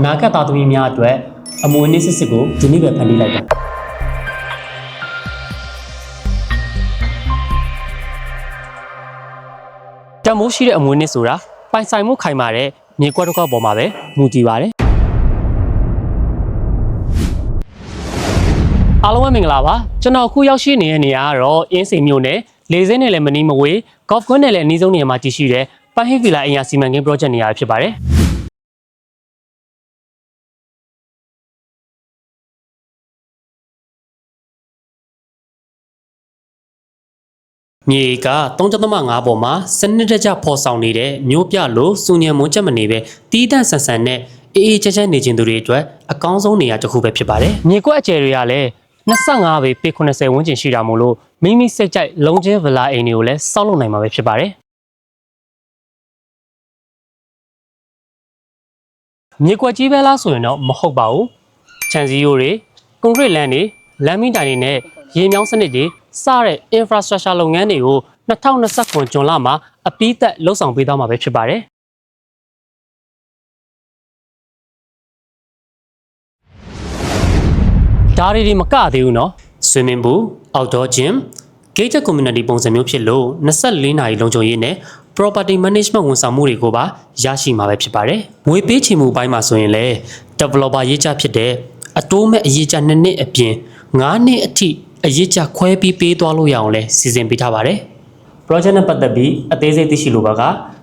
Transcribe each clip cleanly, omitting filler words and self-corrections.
နာဂတ်သားသမီးများအတွက်အမွေအနှစ်စစ်စစ်ကိုဒီနေ့ပဲဖန်တီးလိုက်တာတမိုးရှိတဲ့အမွေအနှစ်ဆိုတာပိုင်ဆိုင်မှုခိုင်မာတဲ့မြေကွက်တစ်ခွက်ပေါ်မှာပဲမူတည်ပါတယ်အားလုံးပဲမင်္ဂလာပါကျွန်တော်အခုရောက်ရှိနေတဲ့နေရာကတော့အင်းစိန်မြို့နယ်လေစင်းနယ်လည်းမနီးမဝေးကော့ဖ်ကွန်းနယ်လည်းအနီးဆုံးနေရာမှာတည်ရှိတဲ့ပန်းဟိဗီလာအင်ယာစီမံကိန်း project နေရာဖြစ်ပါတယ်မြေက3.5ပေါ်မှာစနစ်တကျဖော်ဆောင်နေတဲ့မျိုးပြလို့စူညံမွန်းချက်မနေပဲတီးတန့်ဆန်ဆန်နဲ့အေးအေးချမ်းချမ်းနေခြင်းသူတွေအတွက်အကောင်းဆုံးနေရာတစ်ခုပဲဖြစ်ပါတယ်မြေကွက်အကျယ်တွေကလည်း25ပေပေ80ဝန်းကျင်ရှိတာမို့လို့မိမိစိတ်ကြိုက်လုံးချင်းဗလာအိမ်တွေကိုလည်းစောက်လုပ်နိုင်မှာပဲဖြစ်ပါတယ်မြေကွက်ကြီးပဲလားဆိုရင်တော့မဟုတ်ပါဘူးခြံစည်းရိုးတွေကွန်ကရစ်လမ်းတွေလမ်းမီးတိုင်တွေနဲ့ရေမြောင်းစနစ်တွေစတဲ့ infrastructure လုပ်ငန်းတွေကို2029ဇွန်လမှာအပြီးသက်လှုပ်ဆောင်ပေးသွားမှာပဲဖြစ်ပါတယ်ဒါတွေမကသေးဘူးเนาะ swimming pool outdoor gym gated community ပုံစံမျိုးဖြစ်လို့24နာရီလုံခြုံရေးနဲ့ property management ဝန်ဆောင်မှုတွေကိုပါရရှိမှာပဲဖြစ်ပါတယ်ငွေပေးချေမှုပိုင်းမှာဆိုရင်လည်း developer ရေးချဖြစ်တဲ့အတိုးမဲ့အရေးချ2နှစ်အပြင်9နှစ်အထိအရေးချခွဲပြီးပေးသွားလို့ရအောင်လဲစီစဉ်ပေးထားပါတယ် project နဲ့ပတ်သက်ပြီးအသေးစိတ်သိရှိလိုပါက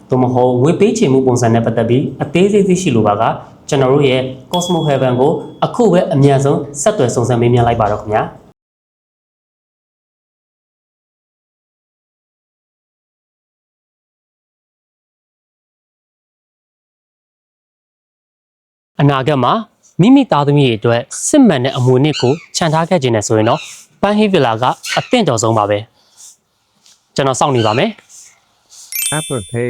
သို့မဟုတ်ငွေပေးချေမှုပုံစံနဲ့ပတ်သက်ပြီးအသေးစိတ်သိရှိလိုပါကကျွန်တော်တို့ရဲ့ Cosmo Heaven ကိုအခုပဲအမြန်ဆုံးဆက်သွယ်စုံစမ်းမေးမြန်းလိုက်ပါတော့ခင်ဗျာအနာဂတ်မှာမိမိသားသမီးတွေအတွက်စစ်မှန်တဲ့အမွေအနှစ်ကိုခြံထားခဲ့ခြင်းနဲ့ဆိုရင်တော့ပန်းဟိဗီလာကအသင့်တော်ဆုံးပါပဲကျွန်တော်စောင့်နေပါမယ် Apple Pay